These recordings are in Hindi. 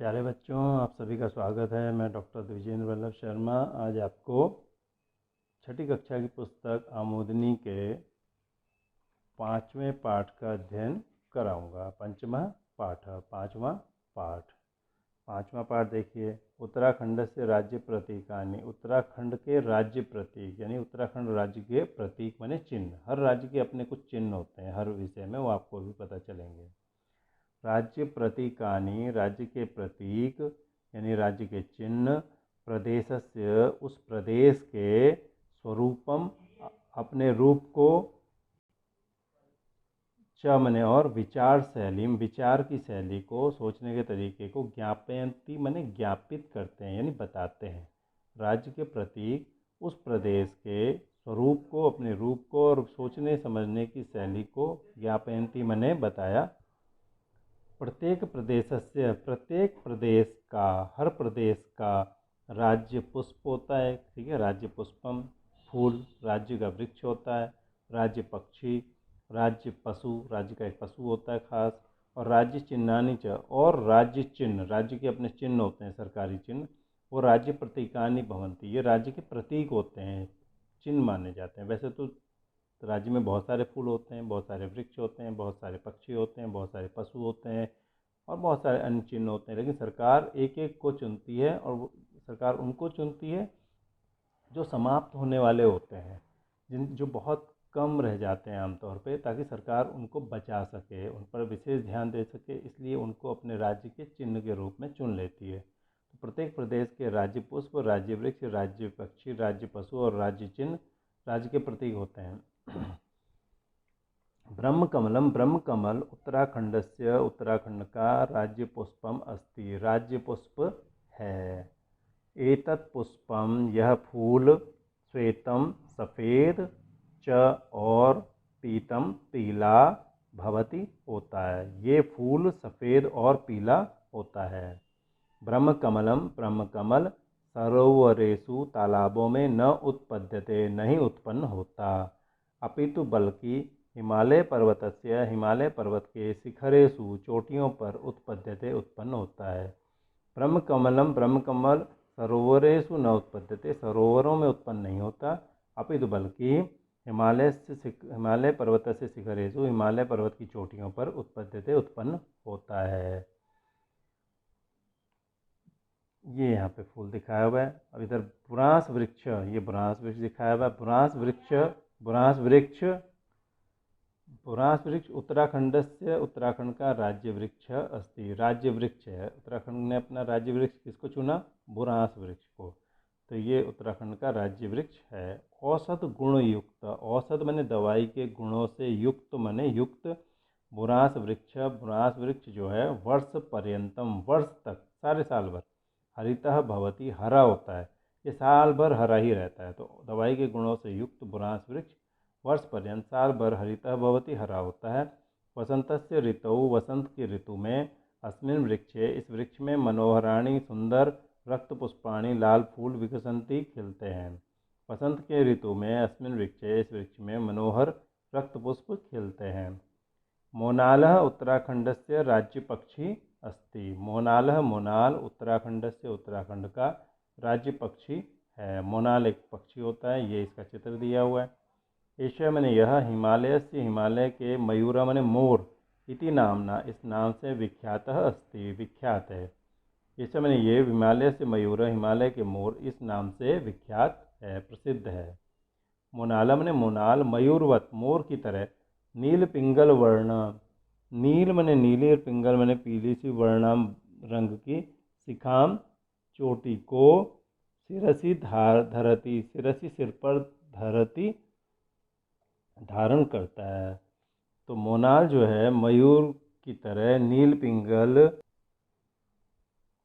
प्यारे बच्चों, आप सभी का स्वागत है। मैं डॉक्टर द्विजेंद्र वल्लभ शर्मा आज आपको छठी कक्षा की पुस्तक आमोदनी के 5वें पाठ का अध्ययन कराऊंगा। पांचवा पाठ देखिए। उत्तराखंड से राज्य प्रतीकानि। उत्तराखंड के राज्य प्रतीक यानी उत्तराखंड राज्य के प्रतीक माने चिन्ह। हर राज्य के अपने कुछ चिन्ह होते हैं हर विषय में, वो आपको भी पता चलेंगे। राज्य प्रतीकानि, राज्य के प्रतीक यानी राज्य के चिन्ह। प्रदेशस्य, उस प्रदेश के। स्वरूपम, अपने रूप को। च मने और। विचार शैली, विचार की शैली को, सोचने के तरीके को। ज्ञापयन्ति मने ज्ञापित करते हैं यानी बताते हैं। राज्य के प्रतीक उस प्रदेश के स्वरूप को, अपने रूप को और सोचने समझने की शैली को। ज्ञापयन्ति मने बताया। प्रत्येक प्रदेशस्य, प्रत्येक प्रदेश का, हर प्रदेश का। राज्य पुष्प होता है, ठीक है। राज्य पुष्पम फूल, राज्य का वृक्ष होता है। राज्य पक्षी, राज्य पशु, राज्य का एक पशु होता है खास। और राज्य चिन्हानि च, और राज्य चिन्ह, राज्य के अपने चिन्ह होते हैं, सरकारी चिन्ह। वो राज्य प्रतीकानि भवन्ति, ये राज्य के प्रतीक होते हैं, चिन्ह माने जाते हैं। वैसे तो राज्य में बहुत सारे फूल होते हैं, बहुत सारे वृक्ष होते हैं, बहुत सारे पक्षी होते हैं, बहुत सारे पशु होते हैं और बहुत सारे अन्य चिन्ह होते हैं। लेकिन सरकार एक एक को चुनती है और सरकार उनको चुनती है जो समाप्त होने वाले होते हैं, जो बहुत कम रह जाते हैं आमतौर पे, ताकि सरकार उनको बचा सके, उन पर विशेष ध्यान दे सके, इसलिए उनको अपने राज्य के चिन्ह के रूप में चुन लेती है। तो प्रत्येक प्रदेश के राज्य पुष्प, राज्य वृक्ष, राज्य पक्षी, राज्य पशु और राज्य चिन्ह राज्य के प्रतीक होते हैं। ब्रह्मकमलम, ब्रह्मकमल उत्तराखंडस्य, उत्तराखंड का राज्य पुष्पम अस्ति, राज्य पुष्प है। एतत् पुष्पम, यह फूल। श्वेतम, सफ़ेद। च, और। पीतम, पीला। भवति, होता है। ये फूल सफ़ेद और पीला होता है। ब्रह्मकमलम, ब्रह्मकमल। सरोवरेषु, तालाबों में। न उत्पद्यते, नहीं उत्पन्न होता। अपितु, बल्कि। हिमालय पर्वतस्य, हिमालय पर्वत के। शिखरेषु, चोटियों पर। उत्पद्यते, उत्पन्न होता है। ब्रह्मकमलम, ब्रह्मकमल। सरोवरेषु न उत्पद्यते, सरोवरों में उत्पन्न नहीं होता। अपितु, बल्कि। हिमालय पर्वत से शिखरेषु, हिमालय पर्वत की चोटियों पर। उत्पद्यते, उत्पन्न होता है। ये यहाँ पे फूल दिखाया हुआ है। अब इधर बुरांस वृक्ष, ये बुरांस वृक्ष दिखाया हुआ है। बुरांस वृक्ष, बुरांस वृक्ष। बुरांस वृक्ष उत्तराखंड से, उत्तराखंड का राज्य वृक्ष अस्ति, राज्य वृक्ष है। उत्तराखंड ने अपना राज्य वृक्ष किसको चुना? बुरांस वृक्ष को। तो ये उत्तराखंड का राज्य वृक्ष है। औसत गुण युक्त, औसत माने दवाई के गुणों से युक्त माने युक्त। बुरांस वृक्ष, बुरांस वृक्ष जो है वर्ष पर्यंतम, वर्ष तक, सारे साल भर। हरितः भवति, हरा होता है, ये साल भर हरा ही रहता है। तो दवाई के गुणों से युक्त बुरांस वृक्ष वर्ष पर्यंत, साल भर। हरितः भवति, हरा होता है। वसंतस्य ऋतौ, वसंत की ऋतु में। अस्मिन् वृक्षे, इस वृक्ष में। मनोहराणि, सुंदर। रक्त पुष्पाणि, लाल फूल। विकसंति, खिलते हैं। वसंत के ऋतु में। अस्मिन् वृक्षे, इस वृक्ष में। मनोहर रक्त पुष्प खिलते हैं। मोनालः उत्तराखंडस्य राज्य पक्षी अस्ति, मोनालः, मोनाल उत्तराखंडस्य, उत्तराखंड का राज्य पक्षी है। मोनाल एक पक्षी होता है, ये इसका चित्र दिया हुआ है। एशिया मैंने यह। हिमालय से, हिमालय के। मयूर मैंने मोर। इति नामना, इस नाम से। विख्यात अस्ति, विख्यात है। एशिया मैंने ये। हिमालय से मयूर, हिमालय के मोर इस नाम से विख्यात है, प्रसिद्ध है। मोनाला मैंने मोनाल। मयूरवत, मोर की तरह। नील पिंगल वर्ण, नील मैंने नीली और पिंगल मैंने पीली सी। वर्णाम, रंग की। शिखाम, चोटी को। शिरसी धरती, शिरसी सिर पर। धरती, धारण करता है। तो मोनाल जो है मयूर की तरह नील पिंगल,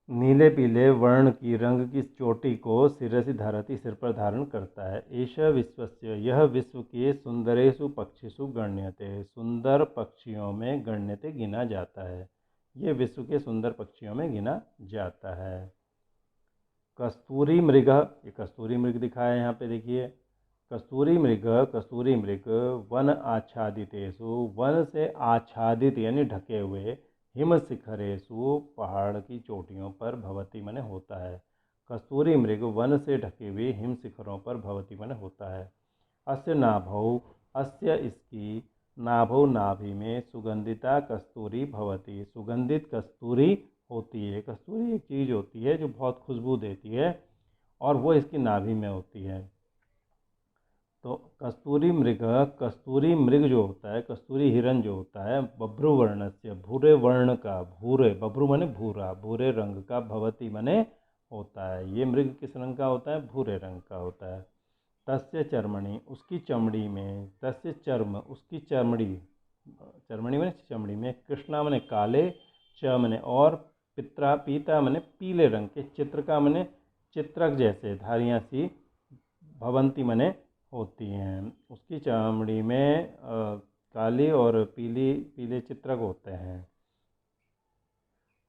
नीले पीले वर्ण की, रंग की चोटी को। शिरसि धरती, सिर पर धारण करता है। एष विश्वस्य, यह विश्व के। सुंदरेषु पक्षिषु गण्यते, सुंदर पक्षियों में। गण्यते, गिना जाता है। ये विश्व के सुंदर पक्षियों में गिना जाता है। कस्तूरी मृग, ये कस्तूरी मृग दिखाया है यहाँ पे, देखिए। कस्तूरी मृग, कस्तूरी मृग। वन आच्छादितेषु, वन से आच्छादित यानी ढके हुए। हिमशिखरेषु पहाड़ की चोटियों पर भवति मने होता है। कस्तूरी मृग वन से ढके हुए हिम शिखरों पर भवति मने होता है। अस्य नाभौ अस्य इसकी नाभौ नाभि में सुगंधिता कस्तूरी भवति, सुगंधित कस्तूरी होती है। कस्तूरी एक चीज़ होती है जो बहुत खुशबू देती है और वो इसकी नाभि में होती है। तो कस्तूरी मृग जो होता है, कस्तूरी हिरण जो होता है, बभ्रु वर्ण से भूरे वर्ण का, भूरे बभ्रु मने भूरा, भूरे रंग का, भवती मने होता है। ये मृग किस रंग का होता है? भूरे रंग का होता है। तस्य चर्मणि उसकी चमड़ी में, तस्य चर्म उसकी चमड़ी, चर्मणि मने चमड़ी में, कृष्णा मने काले, च मने और, पित्रा पीता मने पीले रंग के, चित्रका मने चित्रक जैसे धारियाँ सी, भवंती मने होती हैं। उसकी चमड़ी में काली और पीले चित्रक होते हैं।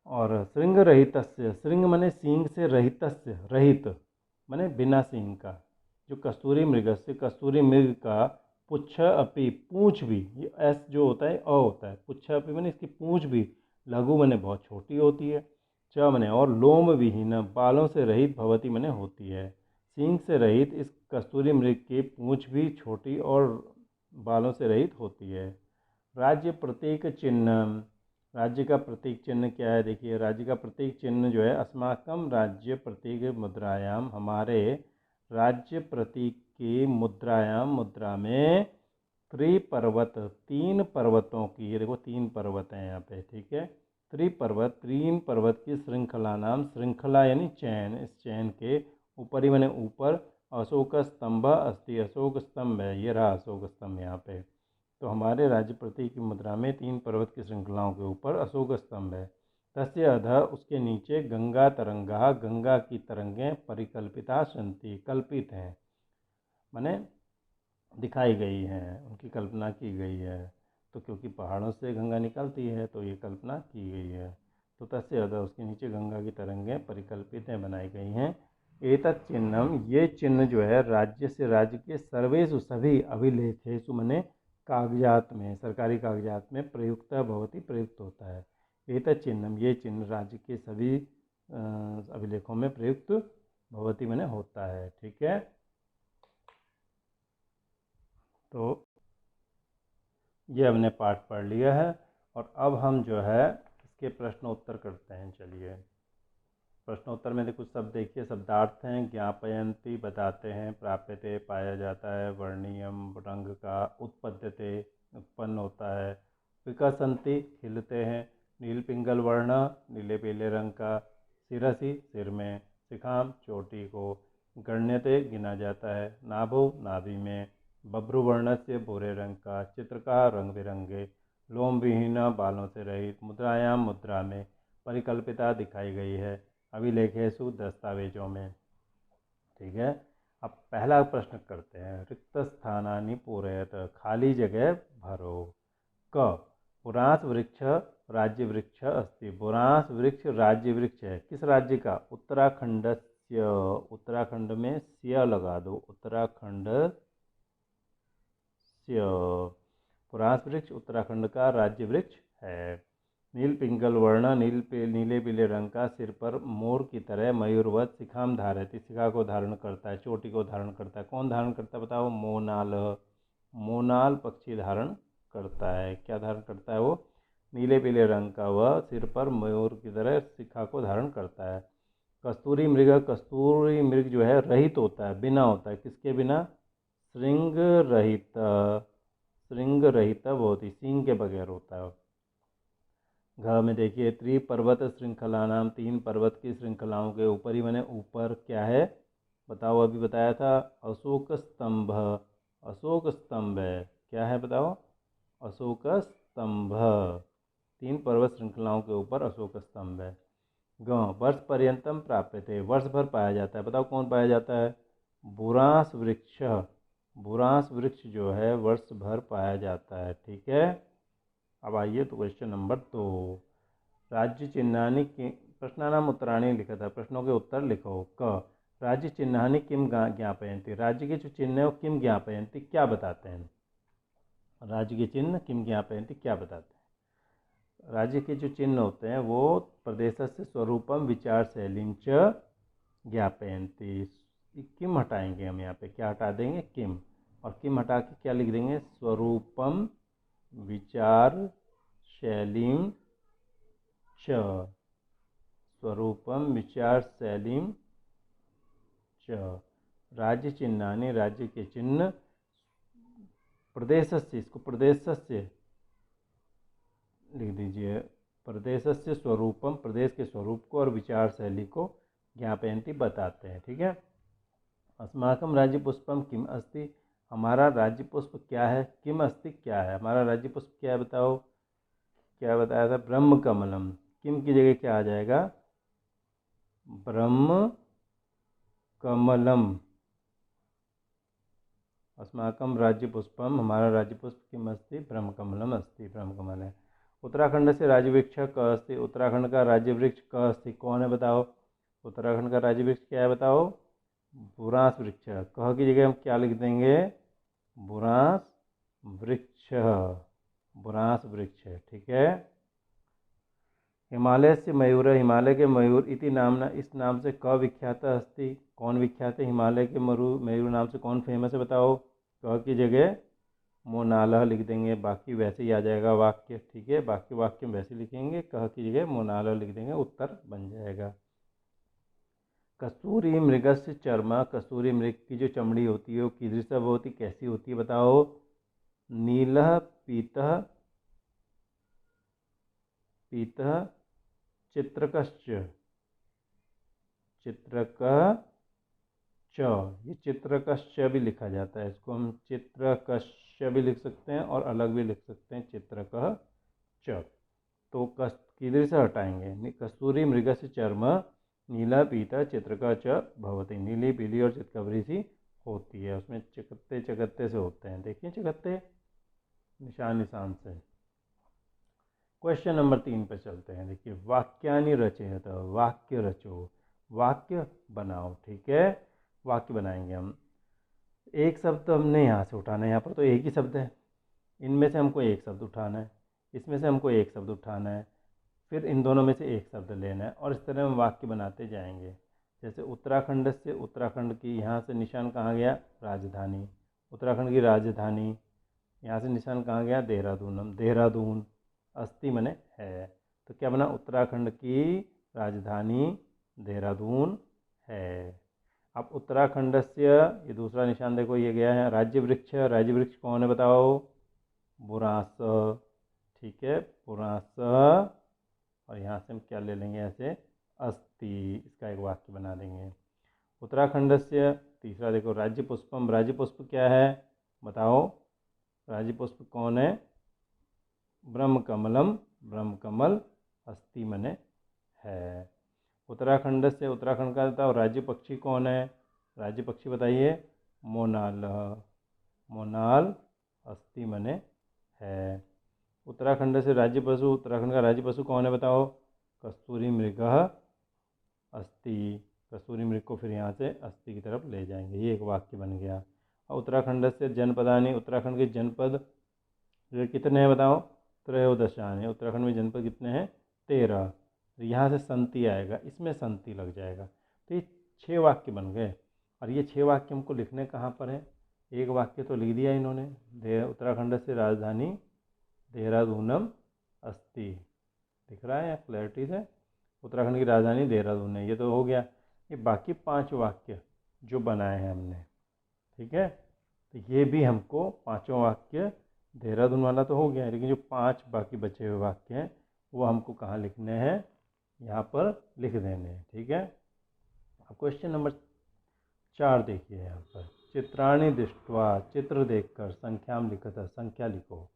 और श्रृंग रहितस्य, श्रृंग मने सींग से, रहितस्य रहित मने बिना सींग का। जो कस्तूरी मृगस्य, कस्तूरी मृग का पुच्छ अपि पूँछ भी, ये एस जो होता है अ होता है, पुच्छ अपि मने इसकी पूँछ भी, लघु मने बहुत छोटी होती है, च मने और, लोम विहीन बालों से रहित, भवती मने होती है। सींग से रहित इस कस्तूरी मृग की पूँछ भी छोटी और बालों से रहित होती है। राज्य प्रतीक चिन्ह, राज्य का प्रतीक चिन्ह क्या है? देखिए, राज्य का प्रतीक चिन्ह जो है, अस्माकम राज्य प्रतीक मुद्रायाम, हमारे राज्य प्रतीक की मुद्रायाम, मुद्रा में, त्रिपर्वत तीन पर्वतों की, ये देखो तीन पर्वत हैं यहाँ पे, ठीक है, त्रिपर्वत तीन पर्वत की श्रृंखला नाम, श्रृंखला यानी चैन, इस चैन के ऊपर ही मैंने ऊपर अशोक स्तंभ अस्ति, अशोक स्तंभ है, ये रहा अशोक स्तंभ यहाँ पे। तो हमारे राज्य प्रतीक की मुद्रा में तीन पर्वत की श्रृंखलाओं के ऊपर अशोक स्तंभ है। तस्य अधः उसके नीचे गंगा तरंगा, गंगा की तरंगें, परिकल्पिता सन्ति कल्पित हैं, माने दिखाई गई हैं, उनकी कल्पना की गई है। तो क्योंकि पहाड़ों से गंगा निकलती है तो ये कल्पना की गई है। तो तस्य अधः उसके नीचे गंगा की तरंगें परिकल्पित हैं, बनाई गई हैं। एतत् चिन्हम, ये चिन्ह जो है राज्य से, राज्य के सर्वेषु सभी, अभिलेखेषु मने कागजात में, सरकारी कागजात में, प्रयुक्त भवती प्रयुक्त होता है। एतत् चिन्हम, ये चिन्ह राज्य के सभी अभिलेखों में प्रयुक्त भवती मने होता है, ठीक है। तो ये हमने पाठ पढ़ लिया है और अब हम जो है इसके प्रश्नोत्तर करते हैं। चलिए, प्रश्नोत्तर में कुछ शब्द देखिए, शब्दार्थ हैं, ज्ञापयंती बताते हैं, प्राप्यते पाया जाता है, वर्णीयम रंग का, उत्पद्यते उत्पन्न होता है, विकसंती खिलते हैं, नील पिंगल वर्ण नीले पीले रंग का, सिरसी सिर में, शिखाम चोटी को, गण्यते गिना जाता है, नाभो नाभि में, बभ्रुवर्ण से भूरे रंग का, चित्रकार रंग बिरंगे, लोम विहीन बालों से रहित, मुद्रायाम मुद्रा में, परिकल्पिता दिखाई गई है, अभिलेखेषु दस्तावेजों में, ठीक है। अब पहला प्रश्न करते हैं, रिक्त स्थानानि पूरयत, खाली जगह भरो। क बुरांस वृक्ष राज्य वृक्ष अस्ति, बुरांस वृक्ष राज्य वृक्ष है, किस राज्य का? उत्तराखंड, उत्तराखंड में स्य लगा दो, उत्तराखंड स्य, बुरांस वृक्ष उत्तराखंड का राज्य वृक्ष है। नील पिंगल वर्ण नीले पीले रंग का, सिर पर मोर की तरह मयूरवत, शिखाम धारयति शिखा को धारण करता है, चोटी को धारण करता है। कौन धारण करता है बताओ? मोनाल, मोनाल पक्षी धारण करता है। क्या धारण करता है वो? नीले पीले रंग का वह सिर पर मयूर की तरह शिखा को धारण करता है। कस्तूरी मृग जो है रहित होता है, बिना होता है, किसके बिना? श्रृंग रहित, श्रृंग रहित बहुत ही सींग के बगैर होता है। घ में देखिए, त्रिपर्वत श्रृंखला नाम, तीन पर्वत की श्रृंखलाओं के ऊपर ही मैंने ऊपर क्या है बताओ? अभी बताया था अशोक स्तंभ, अशोक स्तंभ है, क्या है बताओ? अशोक स्तंभ, तीन पर्वत श्रृंखलाओं के ऊपर अशोक स्तंभ है। ग वर्ष पर्यंतम प्राप्यते, वर्ष भर पाया जाता है, बताओ कौन पाया जाता है? बुरांस वृक्ष, बुरांस वृक्ष जो है वर्ष भर पाया जाता है, ठीक है। अब आइए तो क्वेश्चन नंबर 2, राज्य चिन्हानि प्रश्नानाम उत्तराणि लिखा था, प्रश्नों के उत्तर लिखो। क राज्य चिन्हानि किम ज्ञापयन्ति, राज्य के जो चिन्ह है वो किम ज्ञापयन्ति, क्या बताते हैं? राज्य के चिन्ह किम ज्ञापयन्ति क्या बताते हैं? राज्य के जो चिन्ह होते हैं वो प्रदेशस्य स्वरूपम विचार शैलीं च ज्ञापयन्ति। किम हटाएंगे हम यहाँ पे, क्या हटा देंगे, किम, और किम हटा के क्या लिख देंगे, स्वरूपम विचार शैलीं च, स्वरूपम विचार शैलीं च। राज्य चिन्हानि, राज्य के चिन्ह, प्रदेशस्य, इसको प्रदेशस्य लिख दीजिए, प्रदेशस्य स्वरूपम, प्रदेश के स्वरूप को और विचार शैली को ज्ञापयन्ति बताते हैं। ठीक है। अस्माकं राज्य पुष्पम किम अस्ति, हमारा राज्य पुष्प क्या है, किम अस्ति क्या है, हमारा राज्य पुष्प क्या है बताओ, क्या बताया था, ब्रह्म कमलम। किम की जगह क्या आ जाएगा, ब्रह्म कमलम। अस्माकं राज्य पुष्पम, हमारा राज्य पुष्प किम अस्ति, ब्रह्म कमलम अस्ति, ब्रह्म कमल है। उत्तराखंड से राज्य वृक्ष क अस्ति, उत्तराखंड का राज्य वृक्ष क अस्ति, कौन है बताओ, उत्तराखंड का राज्य वृक्ष क्या है बताओ, बुरांस वृक्ष। कह की जगह हम क्या लिख देंगे, बुरांस वृक्ष, बुरांस वृक्ष। ठीक है। हिमालय से मयूर, हिमालय के मयूर इति नामना, इस नाम से क विख्यात अस्ति, कौन विख्यात है, हिमालय के मयूर नाम से कौन फेमस है बताओ। क की जगह मोनालह लिख देंगे, बाकी वैसे ही आ जाएगा वाक्य। ठीक है, बाकी वाक्य में वैसे लिखेंगे, कह की जगह मोनालह लिख देंगे, उत्तर बन जाएगा। कस्तूरी मृगस्य चर्म, कस्तूरी मृग की जो चमड़ी होती है वो कीदृशः भवति, कैसी होती है बताओ, नीलः पीतः, पीतः चित्रकश्च, चित्रक च, ये चित्रकश्च भी लिखा जाता है, इसको हम चित्रकश्च भी लिख सकते हैं और अलग भी लिख सकते हैं, चित्रकः च। तो कीदृशः हटाएंगे, कस्तूरी मृगस्य चर्म नीला पीता चित्रका च भवती, नीली पीली और चितकबरी सी होती है, उसमें चकत्ते चकत्ते से होते हैं, देखिए चकत्ते निशान निशान से। क्वेश्चन नंबर 3 पे चलते हैं। देखिए, वाक्यानि रचयत, वाक्य रचो, वाक्य बनाओ। ठीक है, वाक्य बनाएंगे हम। एक शब्द हमने यहाँ से उठाना है, यहाँ पर तो एक ही शब्द है, इनमें से हमको एक शब्द उठाना है, इसमें से हमको एक शब्द उठाना है, फिर इन दोनों में से एक शब्द लेना है, और इस तरह हम वाक्य बनाते जाएंगे। जैसे उत्तराखंड से, उत्तराखंड की यहाँ से निशान कहाँ गया, राजधानी, उत्तराखंड की राजधानी, यहाँ से निशान कहाँ गया, देहरादून, देहरादून, अस्ति मने है, तो क्या बना, उत्तराखंड की राजधानी देहरादून है। अब उत्तराखंड से, ये दूसरा निशान देखो, ये गया है राज्य वृक्ष, राज्य वृक्ष कौन है बताओ, बुरांस। ठीक है, बुरांस, और यहाँ से हम क्या ले लेंगे, ऐसे अस्ति, इसका एक वाक्य बना देंगे। उत्तराखंड से तीसरा देखो, राज्य पुष्पम, राज्य पुष्प क्या है बताओ, राज्य पुष्प कौन है, ब्रह्म कमलम, ब्रह्म कमल, अस्ति मने है। उत्तराखंड से, उत्तराखंड का बताओ राज्य पक्षी कौन है, राज्य पक्षी बताइए, मोनाल, मोनाल, अस्ति मने है। उत्तराखंड से राज्य पशु, उत्तराखंड का राज्य पशु कौन है बताओ, कस्तूरी मृगः अस्ति, कस्तूरी मृग को फिर यहाँ से अस्ति की तरफ ले जाएंगे, ये एक वाक्य बन गया। और उत्तराखंड से जनपदानी, उत्तराखंड के जनपद कितने हैं बताओ, त्रयोदशानि, उत्तराखंड में जनपद कितने हैं, 13, यहाँ से संति आएगा, इसमें संति लग जाएगा, तो ये 6 वाक्य बन गए। और ये 6 वाक्य हमको लिखने कहाँ पर है, एक वाक्य तो लिख दिया इन्होंने, उत्तराखंड से राजधानी देहरादूनम अस्ति, दिख रहा है या क्लैरिटी से, उत्तराखंड की राजधानी देहरादून है, ये तो हो गया। ये बाकी 5 वाक्य जो बनाए हैं हमने, ठीक है, तो ये भी हमको 5 वाक्य, देहरादून वाला तो हो गया, लेकिन जो 5 बाकी बचे हुए वाक्य हैं वो हमको कहाँ लिखने हैं, यहाँ पर लिख देने हैं। ठीक है। अब क्वेश्चन नंबर 4 देखिए, यहाँ पर चित्राणि दृष्ट्वा, चित्र देखकर, संख्याम लिखत, संख्या लिखो,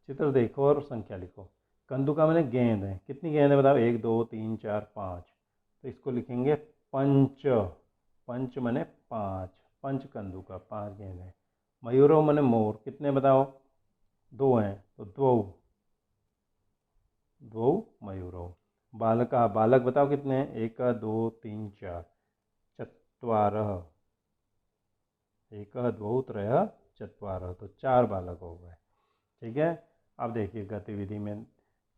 चित्र देखो और संख्या लिखो। कंदुका मैंने गेंद है, कितनी गेंद है बताओ, 1 2 3 4 5, तो इसको लिखेंगे पंच, पंच मैंने 5, पंच कंदुका, 5 गेंद है। मयूरो मैंने मोर, कितने बताओ, 2 हैं, तो द्वौ, द्वौ मयूरो। बालका, बालक बताओ कितने हैं, 1 2 3 4, चत्वारः, 1 2 3 4, तो 4 बालक हो गए। ठीक है। अब देखिए गतिविधि में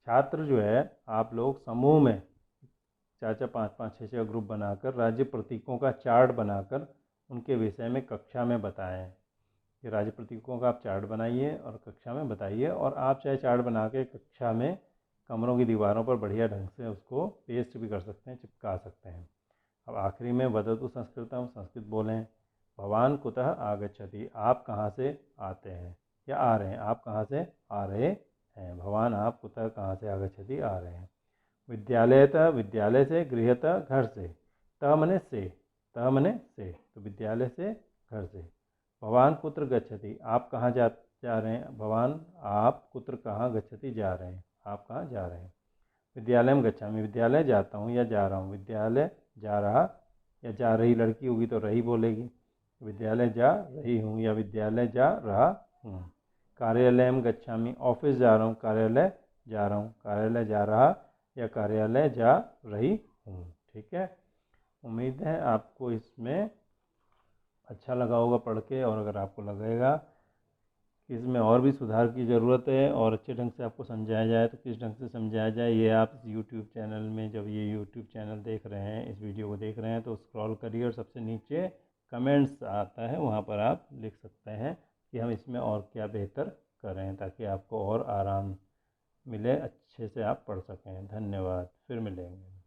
छात्र जो है आप लोग समूह में 4-4, 5-5, 6-6 ग्रुप बनाकर राज्य प्रतीकों का चार्ट बनाकर उनके विषय में कक्षा में बताएं कि राज्य प्रतीकों का आप चार्ट बनाइए और कक्षा में बताइए। और आप चाहे चार्ट बना के कक्षा में कमरों की दीवारों पर बढ़िया ढंग से उसको पेस्ट भी कर सकते हैं, चिपका सकते हैं। अब आखिरी में वदतु संस्कृतम, संस्कृत बोलें। भवान कुतः आगच्छति, आप कहाँ से आते हैं या आ रहे हैं, आप कहाँ से आ रहे हैं। भवान आप, कुतः कहाँ से, आगच्छति आ रहे हैं। विद्यालयतः, विद्यालय से। गृहतः, घर से। तः मने से, तः मने से, तो विद्यालय से, घर से। भवान कुत्र गच्छति, आप कहाँ जा रहे हैं। भवान आप, कुत्र कहाँ, गच्छति जा रहे हैं, आप कहाँ जा रहे हैं। विद्यालयम गच्छामि, विद्यालय जाता हूँ या जा रहा हूँ। विद्यालय जा रहा या जा रही, लड़की होगी तो रही बोलेगी। विद्यालय जा रही हूँ या विद्यालय जा रहा हूँ। कार्यालयम गच्छामि, ऑफिस जा रहा हूँ, कार्यालय जा रहा हूँ। कार्यालय जा रहा या कार्यालय जा रही हूँ। ठीक है, उम्मीद है आपको इसमें अच्छा लगा होगा पढ़ के। और अगर आपको लगेगा कि इसमें और भी सुधार की ज़रूरत है और अच्छे ढंग से आपको समझाया जाए तो किस ढंग से समझाया जाए, ये आप इस यूट्यूब चैनल में, जब ये यूट्यूब चैनल देख रहे हैं, इस वीडियो को देख रहे हैं, तो स्क्रॉल करिए और सबसे नीचे कमेंट्स आता है, वहाँ पर आप लिख सकते हैं कि हम इसमें और क्या बेहतर करें, ताकि आपको और आराम मिले, अच्छे से आप पढ़ सकें। धन्यवाद, फिर मिलेंगे।